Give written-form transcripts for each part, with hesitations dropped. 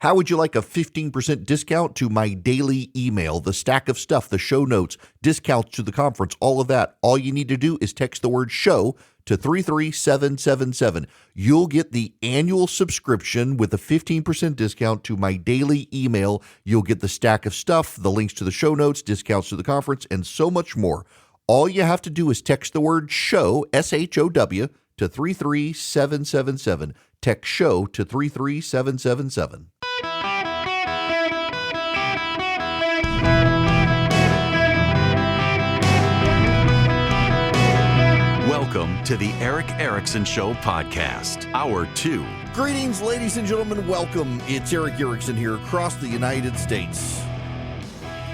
How would you like a 15% discount to my daily email, the stack of stuff, the show notes, discounts to the conference, all of that? All you need to do is text the word show to 33777. You'll get the annual subscription with a 15% discount to my daily email. You'll get the stack of stuff, the links to the show notes, discounts to the conference, and so much more. All you have to do is text the word show, SHOW, to 33777. Text show to 33777. Welcome to the Eric Erickson Show podcast, Hour 2. Greetings, ladies and gentlemen. Welcome. It's Eric Erickson here across the United States.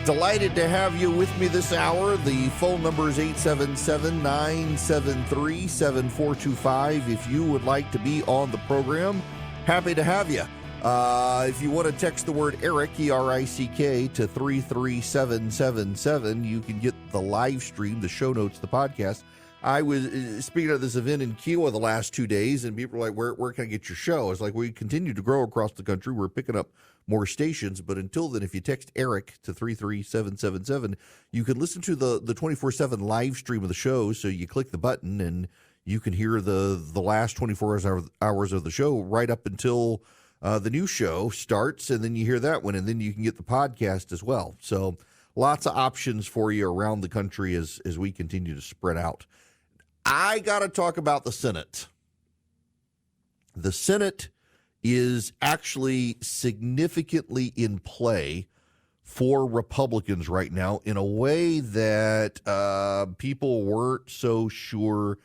Delighted to have you with me this hour. The phone number is 877-973-7425. If you would like to be on the program, happy to have you. If you want to text the word Eric, E-R-I-C-K, to 33777, you can get the live stream, the show notes, the podcast. I was speaking at this event in Kiowa the last 2 days, and people were like, where can I get your show? It's like, we continue to grow across the country. We're picking up more stations, but until then, if you text Eric to 33777, you can listen to the 24/7 live stream of the show. So you click the button, and you can hear the last 24 hours of the show right up until the new show starts, and then you hear that one, and then you can get the podcast as well. So lots of options for you around the country as we continue to spread out. I got to talk about the Senate. The Senate is actually significantly in play for Republicans right now in a way that people weren't so sure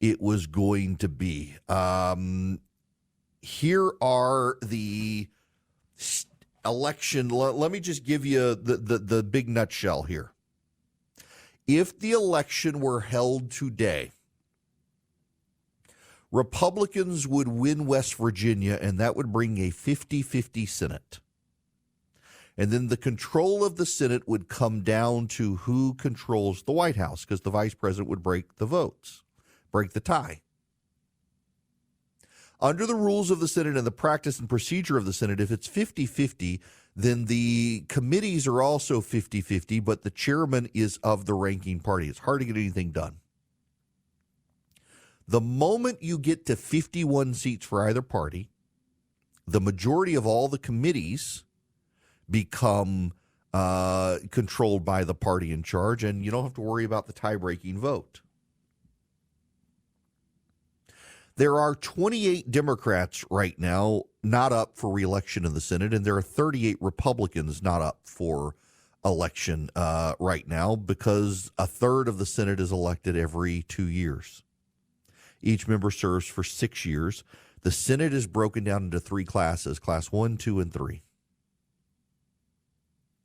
it was going to be. Here are the election. Let me just give you the big nutshell here. If the election were held today, Republicans would win West Virginia, and that would bring a 50-50 Senate. And then the control of the Senate would come down to who controls the White House, because the vice president would break the votes, break the tie. Under the rules of the Senate and the practice and procedure of the Senate, if it's 50-50, then the committees are also 50-50, but the chairman is of the ranking party. It's hard to get anything done. The moment you get to 51 seats for either party, the majority of all the committees become controlled by the party in charge, and you don't have to worry about the tie-breaking vote. There are 28 Democrats right now not up for re-election in the Senate, and there are 38 Republicans not up for election right now, because a third of the Senate is elected every 2 years. Each member serves for 6 years. The Senate is broken down into three classes, class 1, 2, and 3.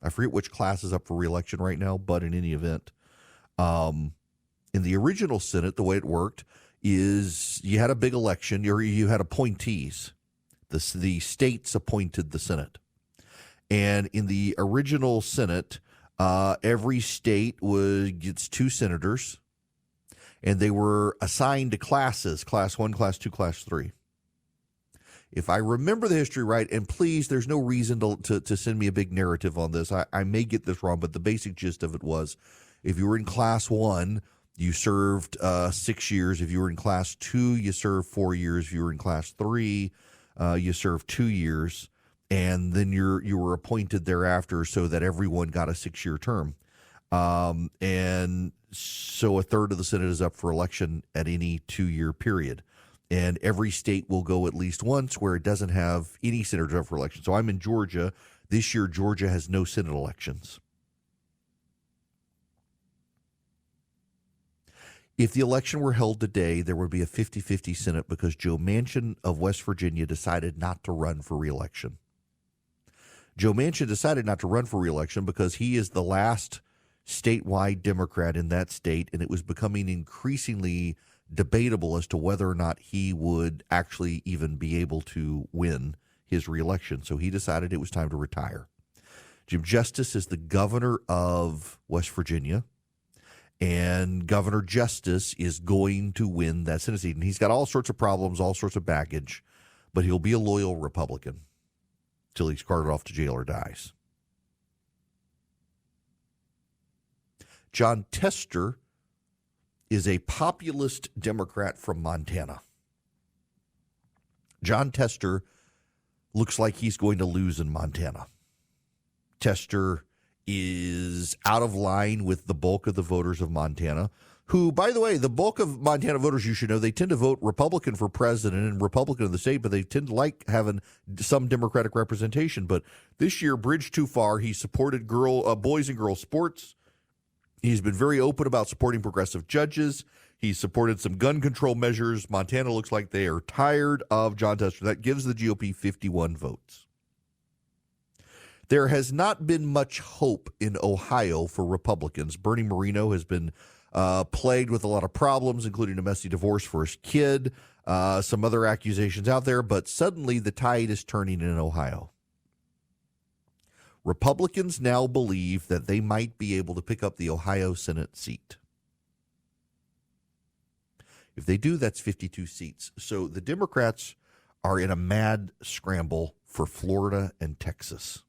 I forget which class is up for re-election right now, but in any event, in the original Senate, the way it worked is you had a big election, or you had appointees. The states appointed the Senate. And in the original Senate, every state gets 2 senators, and they were assigned to classes, class 1, class 2, class 3. If I remember the history right, and please, there's no reason to send me a big narrative on this. I may get this wrong, but the basic gist of it was, if you were in class 1, you served 6 years. If you were in class 2, you served 4 years. If you were in class 3, you served 2 years. And then you were appointed thereafter, so that everyone got a 6-year term. And so a third of the Senate is up for election at any 2-year period. And every state will go at least once where it doesn't have any senators up for election. So I'm in Georgia. This year, Georgia has no Senate elections. If the election were held today, there would be a 50-50 Senate, because Joe Manchin of West Virginia decided not to run for re-election. Joe Manchin decided not to run for re-election because he is the last statewide Democrat in that state, and it was becoming increasingly debatable as to whether or not he would actually even be able to win his reelection. So he decided it was time to retire. Jim Justice is the governor of West Virginia, and Governor Justice is going to win that Senate seat. And he's got all sorts of problems, all sorts of baggage, but he'll be a loyal Republican. till he's carted off to jail or dies. John Tester is a populist Democrat from Montana. John Tester looks like he's going to lose in Montana. Tester is out of line with the bulk of the voters of Montana, who, by the way, the bulk of Montana voters, you should know, they tend to vote Republican for president and Republican in the state, but they tend to like having some Democratic representation. But this year, bridge too far. He supported boys and girls sports. He's been very open about supporting progressive judges. He supported some gun control measures. Montana looks like they are tired of John Tester. That gives the GOP 51 votes. There has not been much hope in Ohio for Republicans. Bernie Moreno has been plagued with a lot of problems, including a messy divorce for his kid, some other accusations out there, but suddenly the tide is turning in Ohio. Republicans now believe that they might be able to pick up the Ohio Senate seat. If they do, that's 52 seats. So the Democrats are in a mad scramble for Florida and Texas.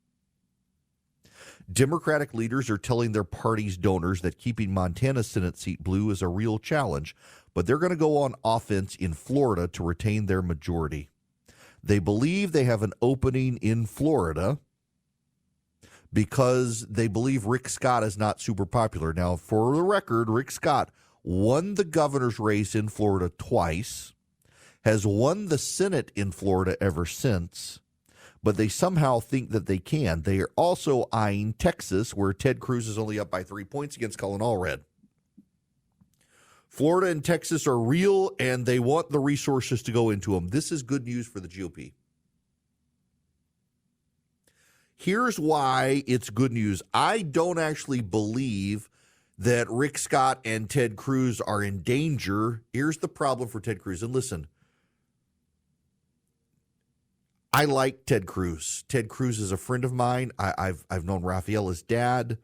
Democratic leaders are telling their party's donors that keeping Montana's Senate seat blue is a real challenge, but they're going to go on offense in Florida to retain their majority. They believe they have an opening in Florida because they believe Rick Scott is not super popular. Now, for the record, Rick Scott won the governor's race in Florida twice, has won the Senate in Florida ever since, but they somehow think that they can. They are also eyeing Texas, where Ted Cruz is only up by 3 points against Colin Allred. Florida and Texas are real, and they want the resources to go into them. This is good news for the GOP. Here's why it's good news. I don't actually believe that Rick Scott and Ted Cruz are in danger. Here's the problem for Ted Cruz. And listen, I like Ted Cruz. Ted Cruz is a friend of mine. I've known Rafaela's dad.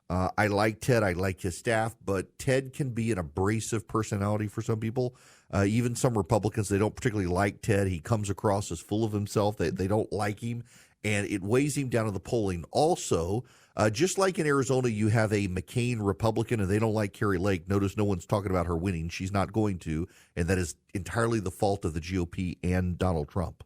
I like Ted. I like his staff. But Ted can be an abrasive personality for some people. Even some Republicans, they don't particularly like Ted. He comes across as full of himself. They don't like him, and it weighs him down in the polling. Also, just like in Arizona, you have a McCain Republican, and they don't like Carrie Lake. Notice no one's talking about her winning. She's not going to, and that is entirely the fault of the GOP and Donald Trump.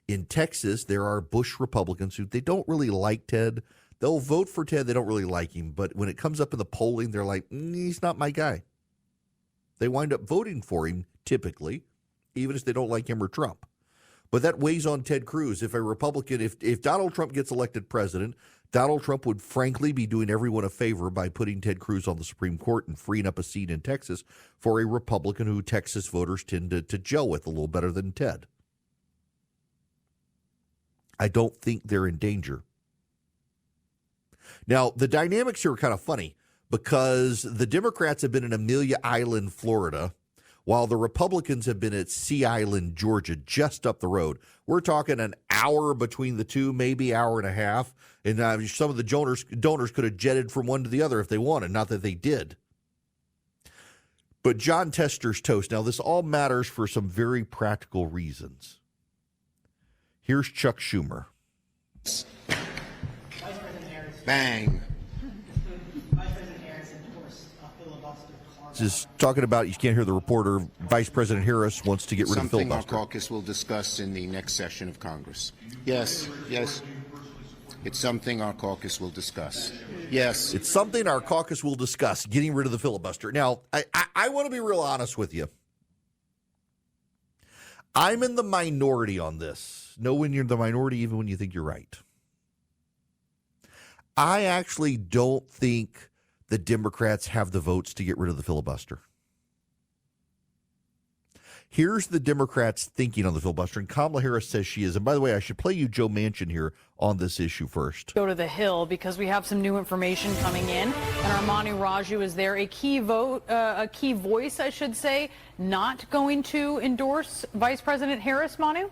In Texas, there are Bush Republicans who they don't really like Ted. They'll vote for Ted. They don't really like him. But when it comes up in the polling, they're like, he's not my guy. They wind up voting for him, typically, even if they don't like him or Trump. But that weighs on Ted Cruz. If a Republican, if Donald Trump gets elected president, Donald Trump would frankly be doing everyone a favor by putting Ted Cruz on the Supreme Court and freeing up a seat in Texas for a Republican who Texas voters tend to gel with a little better than Ted. I don't think they're in danger. Now, the dynamics here are kind of funny because the Democrats have been in Amelia Island, Florida, while the Republicans have been at Sea Island, Georgia, just up the road. We're talking an hour between the two, maybe hour and a half. And some of the donors could have jetted from one to the other if they wanted, not that they did. But John Tester's toast. Now, this all matters for some very practical reasons. Here's Chuck Schumer. Bang. Just talking about, you can't hear the reporter, Vice President Harris wants to get rid of the filibuster. Something our caucus will discuss in the next session of Congress. Yes. It's something our caucus will discuss. Yes. It's something our caucus will discuss, getting rid of the filibuster. Now, I want to be real honest with you. I'm in the minority on this. Know when you're in the minority, even when you think you're right. I actually don't think the Democrats have the votes to get rid of the filibuster. Here's the Democrats' thinking on the filibuster, and Kamala Harris says she is. And by the way, I should play you Joe Manchin here on this issue first. Go to the Hill because we have some new information coming in, and Armani Raju is there, a key voice, I should say, not going to endorse Vice President Harris, Manu?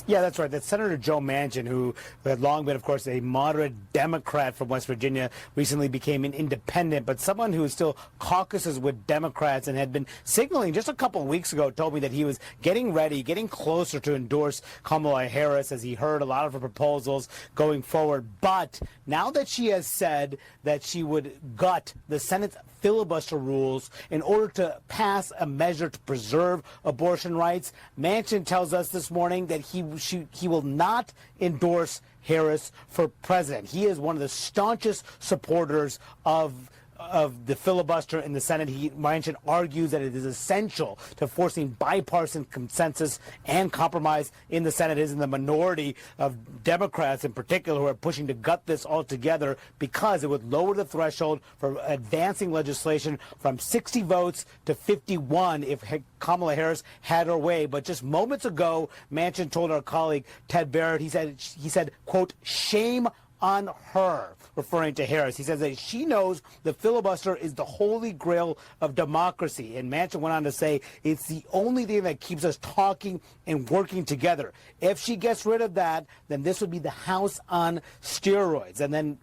Yeah, that's right. That's Senator Joe Manchin, who had long been, of course, a moderate Democrat from West Virginia, recently became an independent, but someone who still caucuses with Democrats and had been signaling just a couple of weeks ago, told me that he was getting ready, getting closer to endorse Kamala Harris as he heard a lot of her proposals going forward. But now that she has said that she would gut the Senate's filibuster rules in order to pass a measure to preserve abortion rights, Manchin tells us this morning that he will not endorse Harris for president. He is one of the staunchest supporters of the filibuster in the Senate. Manchin argues that it is essential to forcing bipartisan consensus and compromise in the Senate. It is in the minority of Democrats in particular who are pushing to gut this altogether because it would lower the threshold for advancing legislation from 60 votes to 51 if Kamala Harris had her way. But just moments ago, Manchin told our colleague Ted Barrett, he said, quote, "Shame on her," referring to Harris. He says that she knows the filibuster is the holy grail of democracy. And Manchin went on to say it's the only thing that keeps us talking and working together. If she gets rid of that, then this would be the House on steroids. And then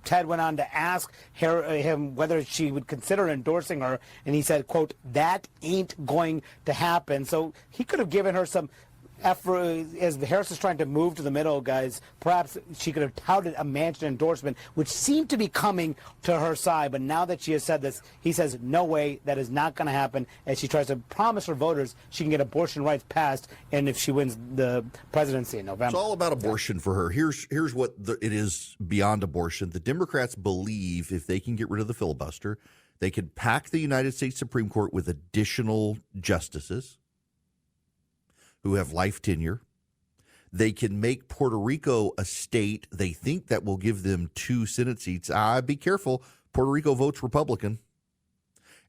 Ted went on to ask him whether she would consider endorsing her. And he said, quote, "That ain't going to happen." So he could have given her some effort as Harris is trying to move to the middle, guys. Perhaps she could have touted a Manchin endorsement, which seemed to be coming to her side. But now that she has said this, he says, no way, that is not going to happen, as she tries to promise her voters she can get abortion rights passed, and if she wins the presidency in November. It's all about abortion for her. Here's what it is beyond abortion. The Democrats believe if they can get rid of the filibuster, they could pack the United States Supreme Court with additional justices who have life tenure. They can make Puerto Rico a state. They think that will give them 2 Senate seats. Be careful. Puerto Rico votes Republican.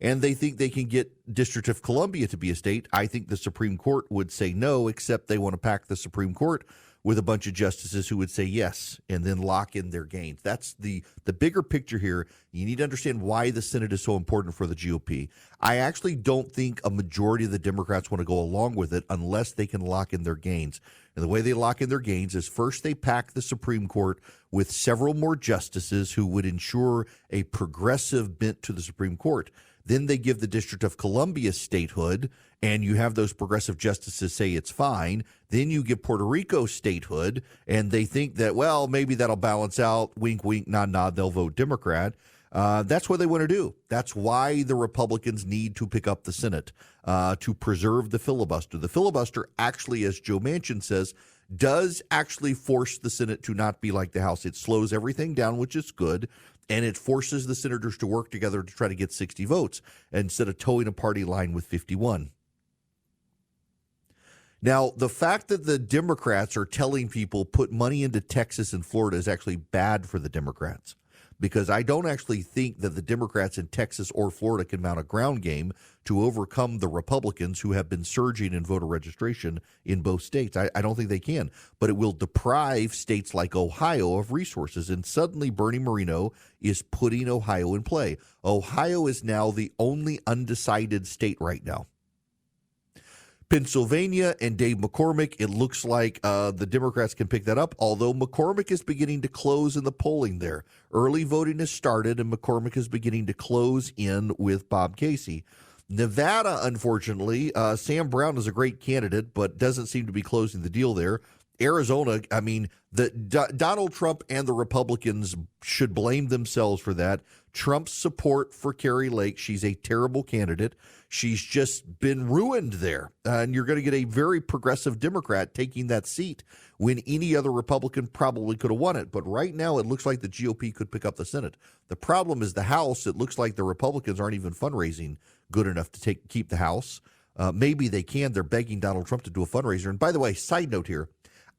And they think they can get District of Columbia to be a state. I think the Supreme Court would say no, except they want to pack the Supreme Court with a bunch of justices who would say yes and then lock in their gains. That's the bigger picture here. You need to understand why the Senate is so important for the GOP. I actually don't think a majority of the Democrats want to go along with it unless they can lock in their gains. And the way they lock in their gains is first they pack the Supreme Court with several more justices who would ensure a progressive bent to the Supreme Court. Then they give the District of Columbia statehood, and you have those progressive justices say it's fine. Then you give Puerto Rico statehood, and they think that, well, maybe that'll balance out. Wink, wink, nod, nod. They'll vote Democrat. That's what they want to do. That's why the Republicans need to pick up the Senate, to preserve the filibuster. The filibuster actually, as Joe Manchin says, does actually force the Senate to not be like the House. It slows everything down, which is good. And it forces the senators to work together to try to get 60 votes instead of towing a party line with 51. Now, the fact that the Democrats are telling people put money into Texas and Florida is actually bad for the Democrats, because I don't actually think that the Democrats in Texas or Florida can mount a ground game to overcome the Republicans who have been surging in voter registration in both states. I don't think they can, but it will deprive states like Ohio of resources. And suddenly Bernie Moreno is putting Ohio in play. Ohio is now the only undecided state right now. Pennsylvania and Dave McCormick, it looks like the Democrats can pick that up, although McCormick is beginning to close in the polling there. Early voting has started, and McCormick is beginning to close in with Bob Casey. Nevada, unfortunately, Sam Brown is a great candidate, but doesn't seem to be closing the deal there. Arizona, I mean, Donald Trump and the Republicans should blame themselves for that. Trump's support for Kari Lake, she's a terrible candidate. She's just been ruined there. And you're going to get a very progressive Democrat taking that seat when any other Republican probably could have won it. But right now, it looks like the GOP could pick up the Senate. The problem is the House. It looks like the Republicans aren't even fundraising good enough to keep the House. Maybe they can. They're begging Donald Trump to do a fundraiser. And by the way, side note here,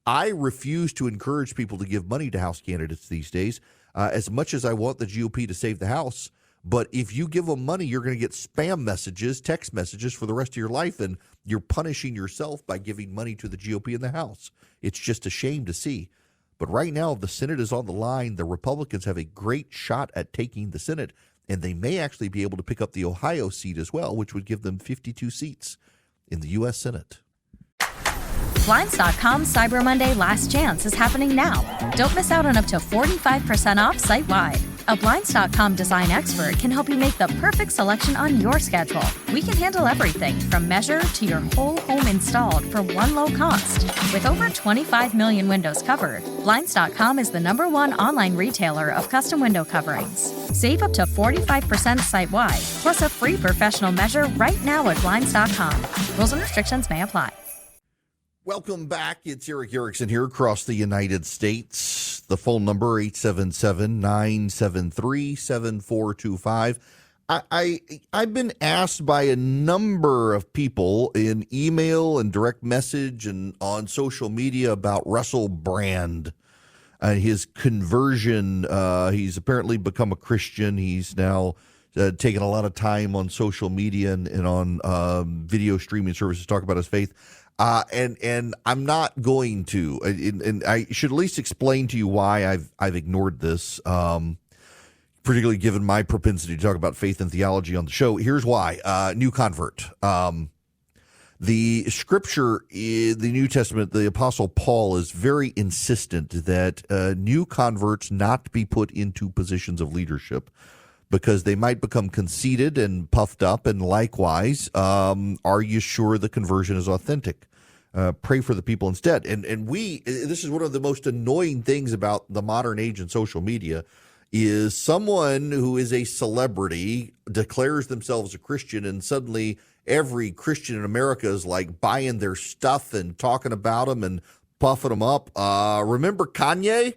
I refuse to encourage people to give money to House candidates these days, as much as I want the GOP to save the House. But if you give them money, you're going to get spam messages, text messages for the rest of your life, and you're punishing yourself by giving money to the GOP in the House. It's just a shame to see. But right now, the Senate is on the line. The Republicans have a great shot at taking the Senate, and they may actually be able to pick up the Ohio seat as well, which would give them 52 seats in the U.S. Senate. Blinds.com Cyber Monday Last Chance is happening now. Don't miss out on up to 45% off site-wide. A Blinds.com design expert can help you make the perfect selection on your schedule. We can handle everything from measure to your whole home installed for one low cost. With over 25 million windows covered, Blinds.com is the #1 online retailer of custom window coverings. Save up to 45% site-wide, plus a free professional measure right now at Blinds.com. Rules and restrictions may apply. Welcome back. It's Eric Erickson here across the United States. The phone number, 877-973-7425. I've been asked by a number of people in email and direct message and on social media about Russell Brand and his conversion. He's apparently become a Christian. He's now taken a lot of time on social media and on video streaming services to talk about his faith. And I'm not going to, and I should at least explain to you why I've ignored this, particularly given my propensity to talk about faith and theology on the show. Here's why. New convert. The scripture, the New Testament, the Apostle Paul is very insistent that new converts not be put into positions of leadership, because they might become conceited and puffed up. And likewise, are you sure the conversion is authentic? Pray for the people instead. And this is one of the most annoying things about the modern age and social media, is someone who is a celebrity declares themselves a Christian, and suddenly every Christian in America is like buying their stuff and talking about them and puffing them up. Remember Kanye?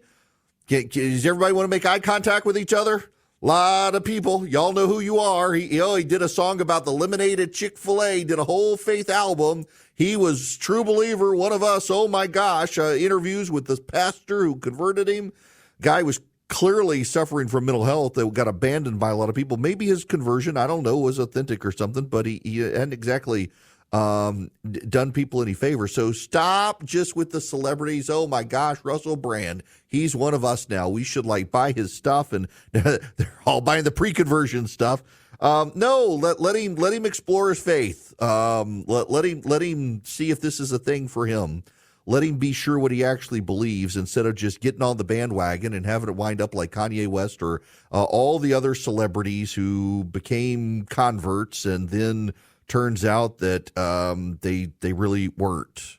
Does everybody want to make eye contact with each other? A lot of people, y'all know who you are. He did a song about the lemonade at Chick-fil-A, did a whole faith album. He was true believer, one of us. Oh my gosh, interviews with the pastor who converted him. Guy was clearly suffering from mental health that got abandoned by a lot of people. Maybe his conversion, I don't know, was authentic or something, but he hadn't exactly done people any favor. So stop just with the celebrities. Oh my gosh, Russell Brand, he's one of us now. We should buy his stuff, and they're all buying the pre-conversion stuff. No, let him explore his faith. Let him see if this is a thing for him. Let him be sure what he actually believes, instead of just getting on the bandwagon and having it wind up like Kanye West or all the other celebrities who became converts and then turns out that they really weren't.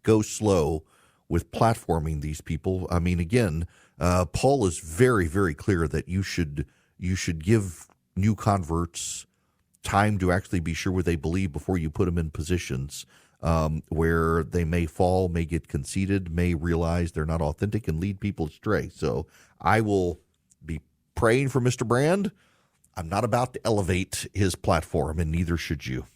Go slow with platforming these people. I mean, again, Paul is very, very clear that you should give new converts time to actually be sure what they believe before you put them in positions where they may fall, may get conceited, may realize they're not authentic and lead people astray. So I will be praying for Mr. Brand. I'm not about to elevate his platform, and neither should you.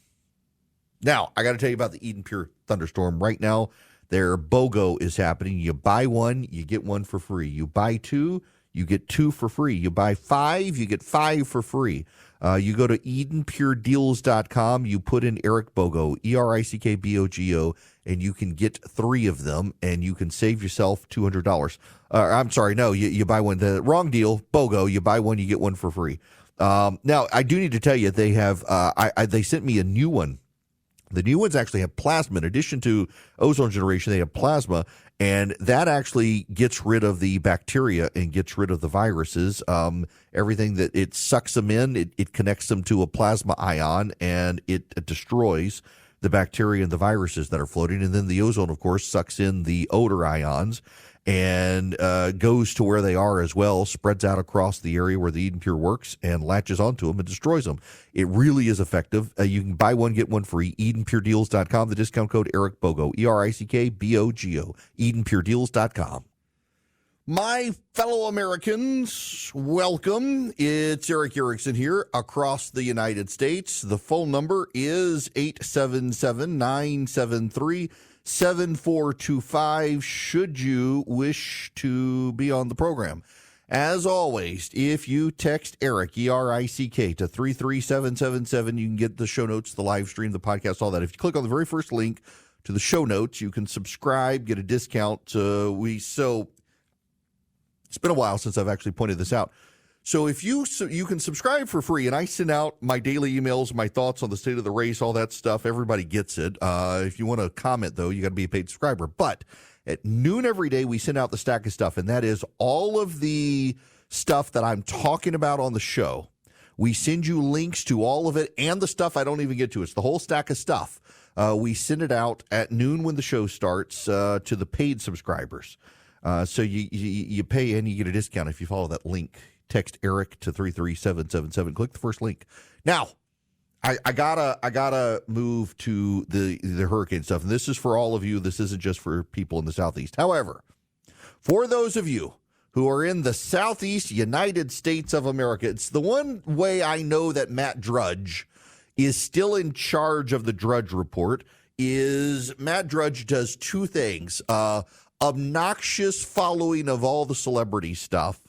Now, I got to tell you about the Eden Pure Thunderstorm. Right now, their BOGO is happening. You buy one, you get one for free. You buy two, you get two for free. You buy five, you get five for free. You go to EdenPureDeals.com. You put in Eric Bogo, ERICKBOGO, and you can get three of them, and you can save yourself $200. I'm sorry, no, you buy one. The wrong deal, BOGO. You buy one, you get one for free. Now, I do need to tell you, they have they sent me a new one. The new ones actually have plasma. In addition to ozone generation, they have plasma, and that actually gets rid of the bacteria and gets rid of the viruses. Everything that it sucks them in, it connects them to a plasma ion, and it destroys the bacteria and the viruses that are floating. And then the ozone, of course, sucks in the odor ions and goes to where they are as well, spreads out across the area where the Eden Pure works, and latches onto them and destroys them. It really is effective. You can buy one, get one free. EdenPureDeals.com. The discount code EricBogo, ERICKBOGO, EdenPureDeals.com. My fellow Americans, welcome. It's Eric Erickson here across the United States. The phone number is 877-973-7425 should you wish to be on the program. As always, if you text Eric, E-R-I-C-K, to 33777, you can get the show notes, the live stream, the podcast, all that. If you click on the very first link to the show notes, you can subscribe, get a discount. It's been a while since I've actually pointed this out. So if you can subscribe for free, and I send out my daily emails, my thoughts on the state of the race, all that stuff. Everybody gets it. If you want to comment, though, you got to be a paid subscriber. But at noon every day, we send out the stack of stuff, and that is all of the stuff that I'm talking about on the show. We send you links to all of it and the stuff I don't even get to. It's the whole stack of stuff. We send it out at noon when the show starts to the paid subscribers. So you pay and you get a discount if you follow that link. Text Eric to 33777. Click the first link. Now, I gotta move to the hurricane stuff. And this is for all of you. This isn't just for people in the Southeast. However, for those of you who are in the Southeast United States of America, it's the one way I know that Matt Drudge is still in charge of the Drudge Report. Is Matt Drudge does two things: obnoxious following of all the celebrity stuff.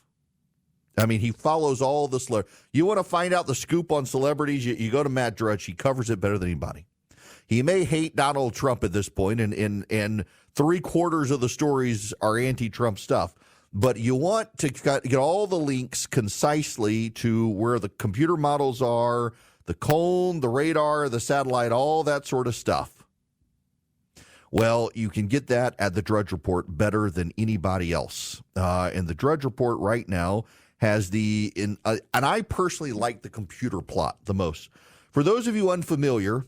I mean, he follows all the celebrities. You want to find out the scoop on celebrities, you go to Matt Drudge. He covers it better than anybody. He may hate Donald Trump at this point, and 3/4 of the stories are anti-Trump stuff. But you want to get all the links concisely to where the computer models are, the cone, the radar, the satellite, all that sort of stuff. Well, you can get that at the Drudge Report better than anybody else. And the Drudge Report right now has and I personally like the computer plot the most. For those of you unfamiliar,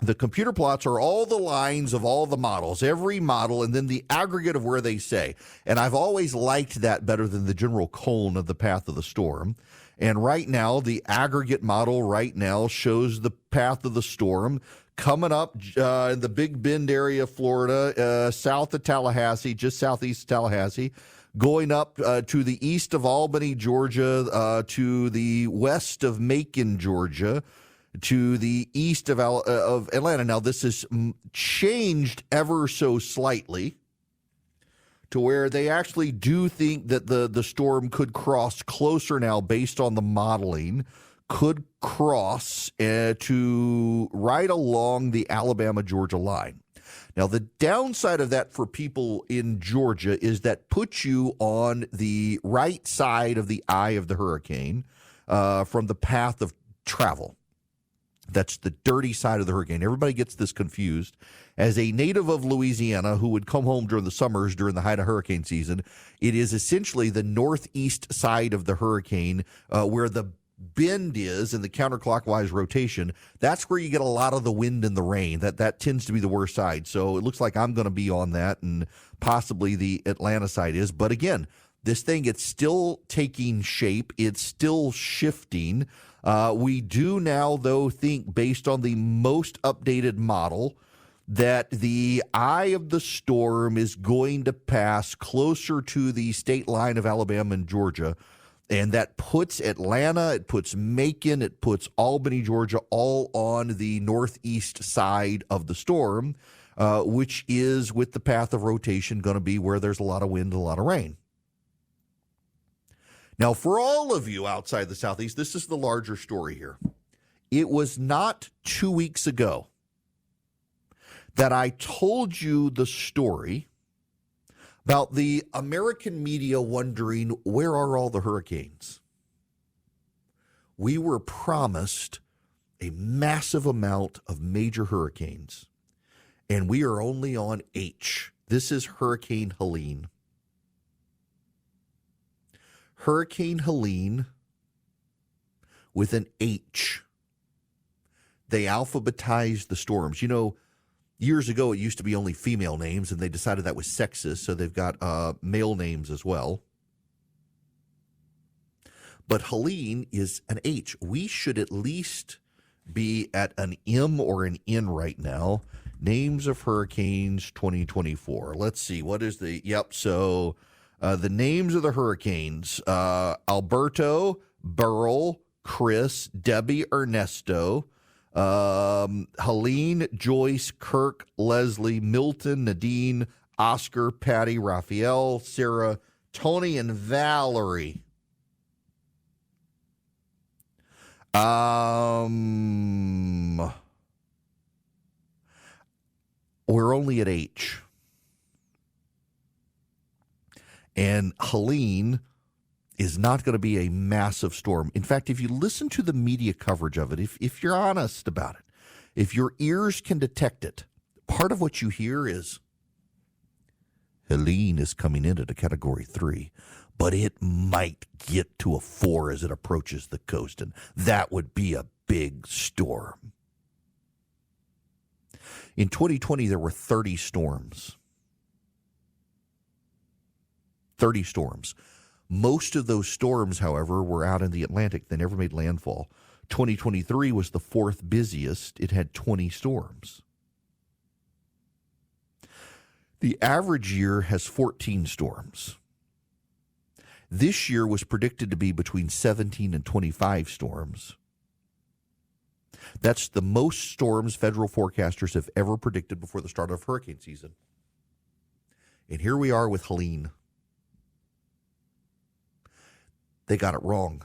the computer plots are all the lines of all the models, every model, and then the aggregate of where they say. And I've always liked that better than the general cone of the path of the storm. And right now, the aggregate model right now shows the path of the storm coming up in the Big Bend area of Florida, south of Tallahassee, just southeast of Tallahassee, going up to the east of Albany, Georgia, to the west of Macon, Georgia, to the east of Atlanta. Now, this has changed ever so slightly to where they actually do think that the storm could cross closer now based on the modeling, could cross to right along the Alabama-Georgia line. Now, the downside of that for people in Georgia is that puts you on the right side of the eye of the hurricane from the path of travel. That's the dirty side of the hurricane. Everybody gets this confused. As a native of Louisiana who would come home during the summers during the height of hurricane season, it is essentially the northeast side of the hurricane where the bend is in the counterclockwise rotation. That's where you get a lot of the wind and the rain. That tends to be the worst side. So it looks like I'm going to be on that, and possibly the Atlanta side is. But again, this thing, it's still taking shape. It's still shifting. We do now, though, think based on the most updated model that the eye of the storm is going to pass closer to the state line of Alabama and Georgia. And that puts Atlanta, it puts Macon, it puts Albany, Georgia, all on the northeast side of the storm, which is, with the path of rotation, going to be where there's a lot of wind and a lot of rain. Now, for all of you outside the Southeast, this is the larger story here. It was not 2 weeks ago that I told you the story about the American media wondering, where are all the hurricanes? We were promised a massive amount of major hurricanes, and we are only on H. This is Hurricane Helene. Hurricane Helene with an H. They alphabetized the storms. You know, years ago, it used to be only female names, and they decided that was sexist, so they've got male names as well. But Helene is an H. We should at least be at an M or an N right now. Names of hurricanes 2024. Let's see. What is the... Yep, so the names of the hurricanes. Alberto, Beryl, Chris, Debbie, Ernesto, Helene, Joyce, Kirk, Leslie, Milton, Nadine, Oscar, Patty, Raphael, Sarah, Tony, and Valerie. We're only at H. And Helene is not going to be a massive storm. In fact, if you listen to the media coverage of it, if you're honest about it, if your ears can detect it, part of what you hear is Helene is coming in at a Category 3, but it might get to a 4 as it approaches the coast, and that would be a big storm. In 2020, there were 30 storms. 30 storms. Most of those storms, however, were out in the Atlantic. They never made landfall. 2023 was the fourth busiest. It had 20 storms. The average year has 14 storms. This year was predicted to be between 17 and 25 storms. That's the most storms federal forecasters have ever predicted before the start of hurricane season. And here we are with Helene. They got it wrong.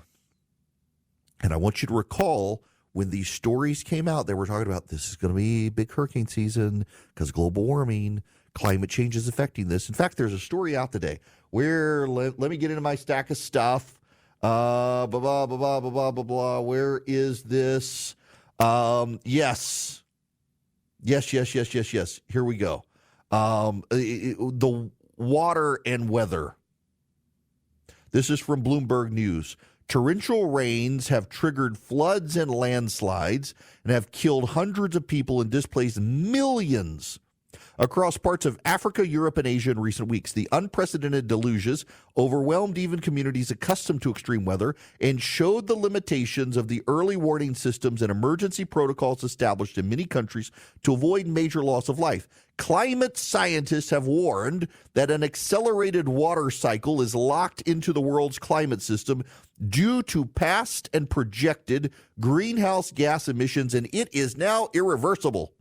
And I want you to recall when these stories came out, they were talking about this is going to be big hurricane season because global warming, climate change is affecting this. In fact, there's a story out today where, let me get into my stack of stuff. Blah, blah, blah, blah, blah, blah, blah. Where is this? Yes. Here we go. The water and weather. This is from Bloomberg News. Torrential rains have triggered floods and landslides and have killed hundreds of people and displaced millions across parts of Africa, Europe, and Asia in recent weeks. The unprecedented deluges overwhelmed even communities accustomed to extreme weather and showed the limitations of the early warning systems and emergency protocols established in many countries to avoid major loss of life. Climate scientists have warned that an accelerated water cycle is locked into the world's climate system due to past and projected greenhouse gas emissions, and it is now irreversible.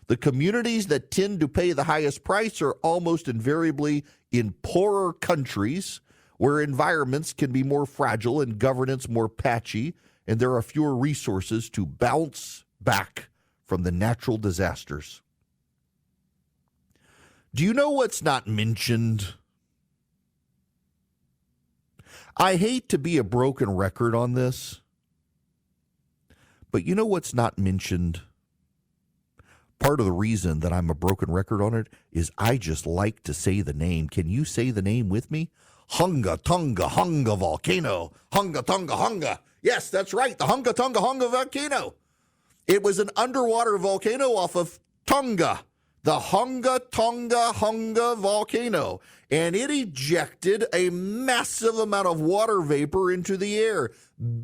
The communities that tend to pay the highest price are almost invariably in poorer countries where environments can be more fragile and governance more patchy, and there are fewer resources to bounce back from the natural disasters. Do you know what's not mentioned? I hate to be a broken record on this, but you know what's not mentioned? Part of the reason that I'm a broken record on it is I just like to say the name. Can you say the name with me? Hunga Tonga Hunga Volcano. Hunga Tonga Hunga. Yes, that's right. The Hunga Tonga Hunga Volcano. It was an underwater volcano off of Tonga. The Hunga Tonga Hunga Volcano. And it ejected a massive amount of water vapor into the air.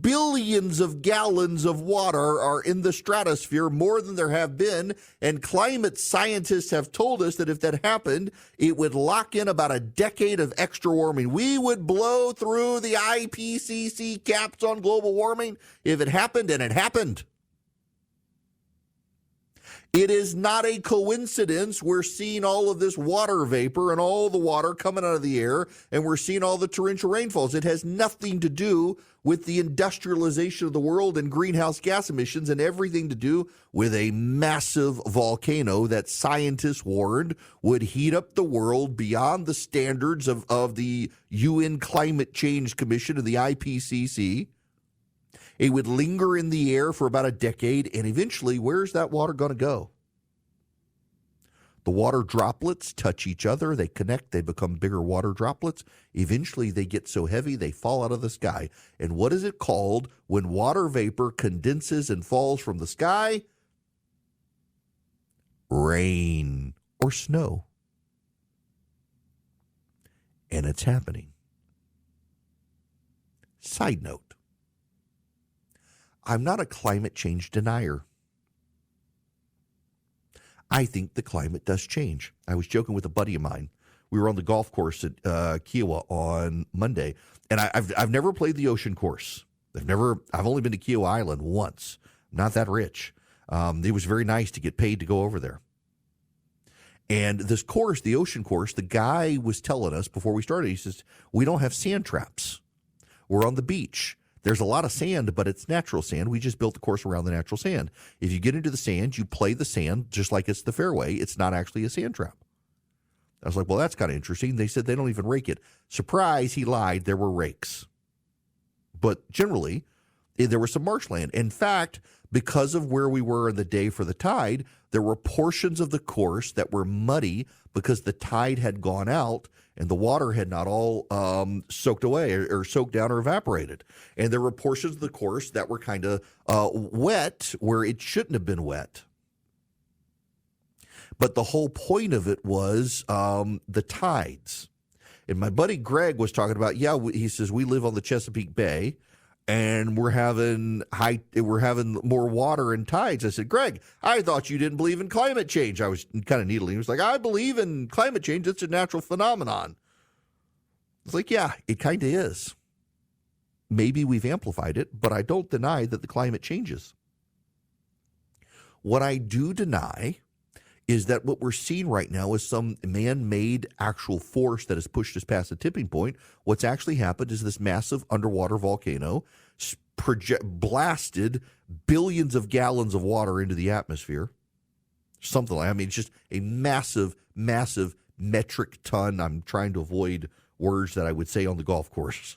Billions of gallons of water are in the stratosphere, more than there have been, and climate scientists have told us that if that happened, it would lock in about a decade of extra warming. We would blow through the IPCC caps on global warming if it happened, and it happened. It is not a coincidence we're seeing all of this water vapor and all the water coming out of the air, and we're seeing all the torrential rainfalls. It has nothing to do with the industrialization of the world and greenhouse gas emissions, and everything to do with a massive volcano that scientists warned would heat up the world beyond the standards of the UN Climate Change Commission and the IPCC. It would linger in the air for about a decade, and eventually, where's that water going to go? The water droplets touch each other, they connect, they become bigger water droplets. Eventually, they get so heavy, they fall out of the sky. And what is it called when water vapor condenses and falls from the sky? Rain or snow. And it's happening. Side note. I'm not a climate change denier. I think the climate does change. I was joking with a buddy of mine. We were on the golf course at Kiowa on Monday, and I've never played the ocean course. I've only been to Kiowa Island once. I'm not that rich. It was very nice to get paid to go over there. And this course, the ocean course, the guy was telling us before we started, he says, we don't have sand traps. We're on the beach. There's a lot of sand, but it's natural sand. We just built the course around the natural sand. If you get into the sand, you play the sand just like it's the fairway. It's not actually a sand trap. I was like, well, that's kind of interesting. They said they don't even rake it. Surprise, he lied. There were rakes. But generally, there was some marshland. In fact, because of where we were in the day for the tide, there were portions of the course that were muddy because the tide had gone out and the water had not all soaked away or soaked down or evaporated. And there were portions of the course that were kind of wet where it shouldn't have been wet. But the whole point of it was the tides. And my buddy Greg was talking about, he says, we live on the Chesapeake Bay, and we're having more water and tides. I said, Greg, I thought you didn't believe in climate change. I was kind of needling. He was like, I believe in climate change. It's a natural phenomenon. It's like, yeah, it kind of is. Maybe we've amplified it, but I don't deny that the climate changes. What I do deny is that what we're seeing right now is some man-made actual force that has pushed us past the tipping point. What's actually happened is this massive underwater volcano blasted billions of gallons of water into the atmosphere. Something like, it's just a massive, massive metric ton. I'm trying to avoid words that I would say on the golf course.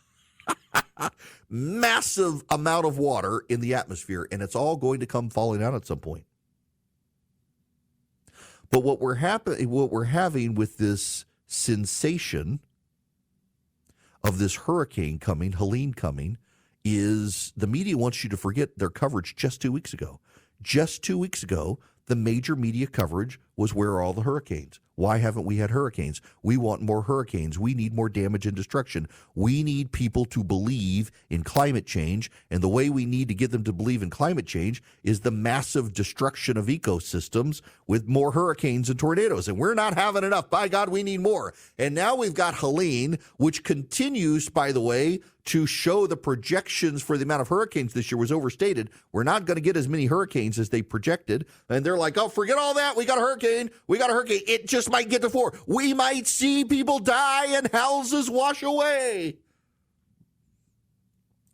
Massive amount of water in the atmosphere, and it's all going to come falling out at some point. But what we're having with this sensation of this hurricane coming, Helene coming, is the media wants you to forget their coverage just 2 weeks ago. Just 2 weeks ago, the major media coverage was where are all the hurricanes? Why haven't we had hurricanes? We want more hurricanes. We need more damage and destruction. We need people to believe in climate change, and the way we need to get them to believe in climate change is the massive destruction of ecosystems with more hurricanes and tornadoes, and we're not having enough. By God, we need more. And now we've got Helene, which continues, by the way, to show the projections for the amount of hurricanes this year was overstated. We're not going to get as many hurricanes as they projected. And they're like, oh, forget all that. We got a hurricane. It just might get to 4. We might see people die and houses wash away.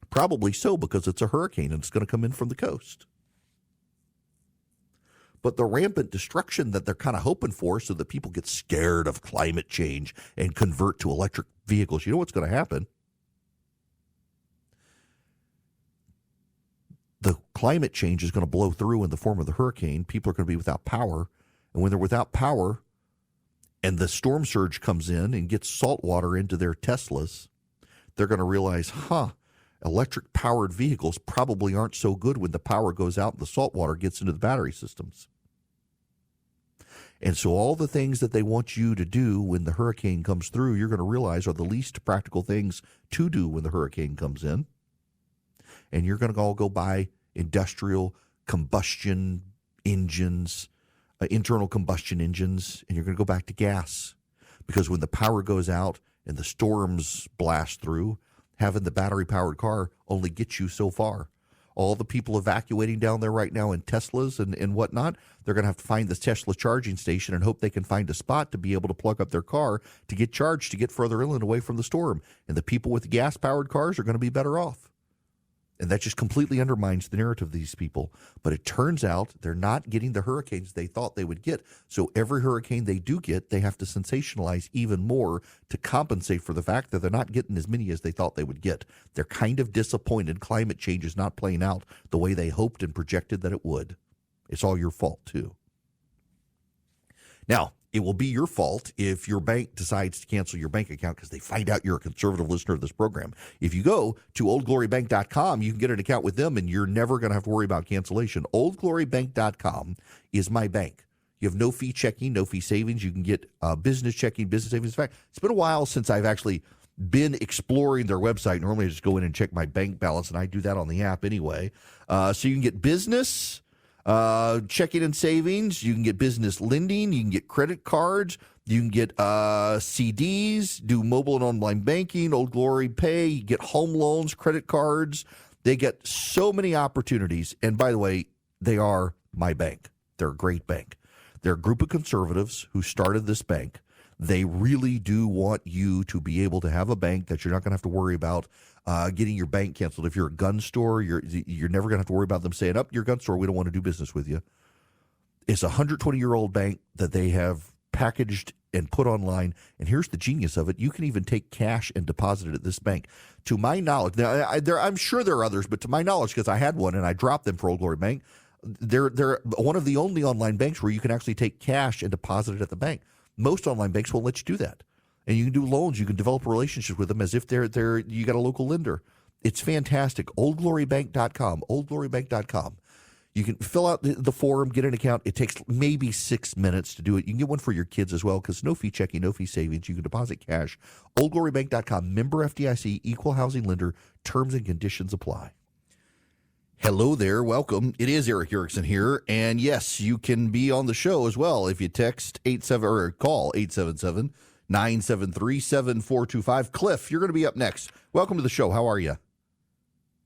Probably so, because it's a hurricane and it's going to come in from the coast. But the rampant destruction that they're kind of hoping for so that people get scared of climate change and convert to electric vehicles, you know what's going to happen? The climate change is going to blow through in the form of the hurricane. People are going to be without power. And when they're without power and the storm surge comes in and gets salt water into their Teslas, they're going to realize, electric-powered vehicles probably aren't so good when the power goes out and the salt water gets into the battery systems. And so all the things that they want you to do when the hurricane comes through, you're going to realize are the least practical things to do when the hurricane comes in. And you're going to all go buy industrial combustion engines, internal combustion engines, and you're going to go back to gas. Because when the power goes out and the storms blast through, having the battery-powered car only gets you so far. All the people evacuating down there right now in Teslas and whatnot, they're going to have to find this Tesla charging station and hope they can find a spot to be able to plug up their car to get charged to get further inland away from the storm. And the people with the gas-powered cars are going to be better off. And that just completely undermines the narrative of these people. But it turns out they're not getting the hurricanes they thought they would get. So every hurricane they do get, they have to sensationalize even more to compensate for the fact that they're not getting as many as they thought they would get. They're kind of disappointed climate change is not playing out the way they hoped and projected that it would. It's all your fault, too. Now, it will be your fault if your bank decides to cancel your bank account because they find out you're a conservative listener of this program. If you go to oldglorybank.com, you can get an account with them, and you're never going to have to worry about cancellation. Oldglorybank.com is my bank. You have no fee checking, no fee savings. You can get business checking, business savings. In fact, it's been a while since I've actually been exploring their website. Normally I just go in and check my bank balance, and I do that on the app anyway. So you can get business checking and savings, you can get business lending, you can get credit cards, you can get CDs, do mobile and online banking, Old Glory Pay, you get home loans, credit cards. They get so many opportunities. And by the way, they are my bank. They're a great bank. They're a group of conservatives who started this bank. They really do want you to be able to have a bank that you're not going to have to worry about getting your bank canceled. If you're a gun store, you're never going to have to worry about them saying, your gun store, we don't want to do business with you. It's a 120-year-old bank that they have packaged and put online. And here's the genius of it. You can even take cash and deposit it at this bank. To my knowledge, now, I'm sure there are others, but to my knowledge, because I had one and I dropped them for Old Glory Bank, they're one of the only online banks where you can actually take cash and deposit it at the bank. Most online banks won't let you do that. And you can do loans. You can develop a relationship with them as if you got a local lender. It's fantastic. OldGloryBank.com. OldGloryBank.com. You can fill out the form, get an account. It takes maybe 6 minutes to do it. You can get one for your kids as well because no fee checking, no fee savings. You can deposit cash. OldGloryBank.com. Member FDIC, equal housing lender. Terms and conditions apply. Hello there. Welcome. It is Eric Erickson here. And yes, you can be on the show as well if you text or call 877-973-7425. Cliff, you're going to be up next. Welcome to the show. How are you?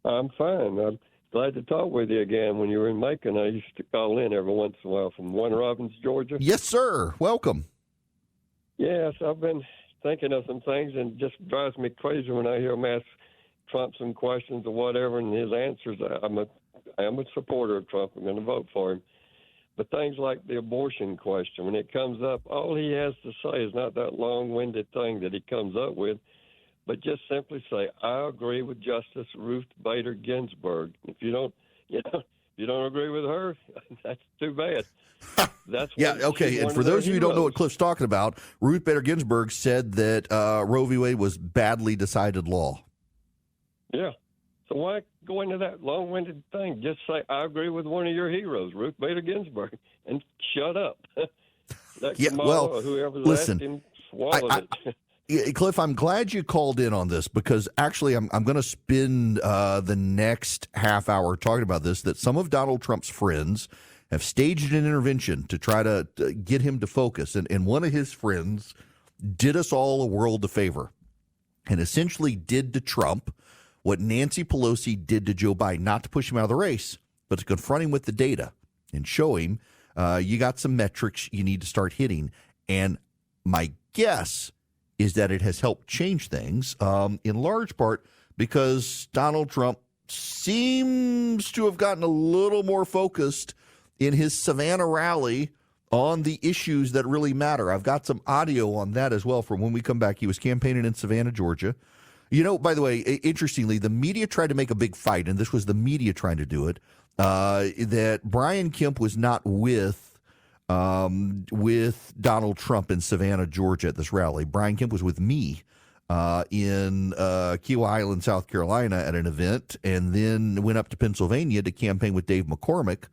I'm fine. I'm glad to talk with you again. When you were in Macon, I used to call in every once in a while from Warner Robins, Georgia. Yes, sir. Welcome. Yes, I've been thinking of some things, and it just drives me crazy when I hear him ask Trump some questions or whatever, and his answers. I am a supporter of Trump. I'm going to vote for him. But things like the abortion question, when it comes up, all he has to say is not that long-winded thing that he comes up with, but just simply say, I agree with Justice Ruth Bader Ginsburg. If you don't agree with her, that's too bad. That's okay. And for those of you who don't know what Cliff's talking about, Ruth Bader Ginsburg said that Roe v. Wade was badly decided law. Yeah. So why go into that long-winded thing? Just say, I agree with one of your heroes, Ruth Bader Ginsburg, and shut up. Listen, Cliff, I'm glad you called in on this because actually I'm going to spend the next half hour talking about this, that some of Donald Trump's friends have staged an intervention to try to get him to focus. And one of his friends did us all a world of favor and essentially did to Trump what Nancy Pelosi did to Joe Biden, not to push him out of the race, but to confront him with the data and show him you got some metrics you need to start hitting. And my guess is that it has helped change things in large part because Donald Trump seems to have gotten a little more focused in his Savannah rally on the issues that really matter. I've got some audio on that as well from when we come back. He was campaigning in Savannah, Georgia. You know, by the way, interestingly, the media tried to make a big fight, and this was the media trying to do it, that Brian Kemp was not with Donald Trump in Savannah, Georgia at this rally. Brian Kemp was with me in Kiowa Island, South Carolina at an event, and then went up to Pennsylvania to campaign with Dave McCormick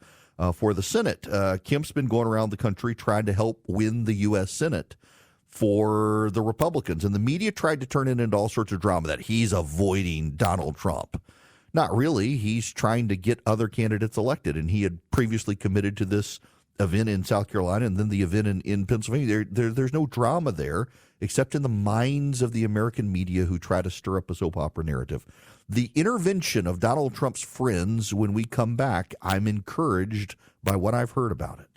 for the Senate. Kemp's been going around the country trying to help win the U.S. Senate for the Republicans. And the media tried to turn it into all sorts of drama that he's avoiding Donald Trump. Not really. He's trying to get other candidates elected. And he had previously committed to this event in South Carolina and then the event in Pennsylvania. There's no drama there except in the minds of the American media who try to stir up a soap opera narrative. The intervention of Donald Trump's friends when we come back, I'm encouraged by what I've heard about it.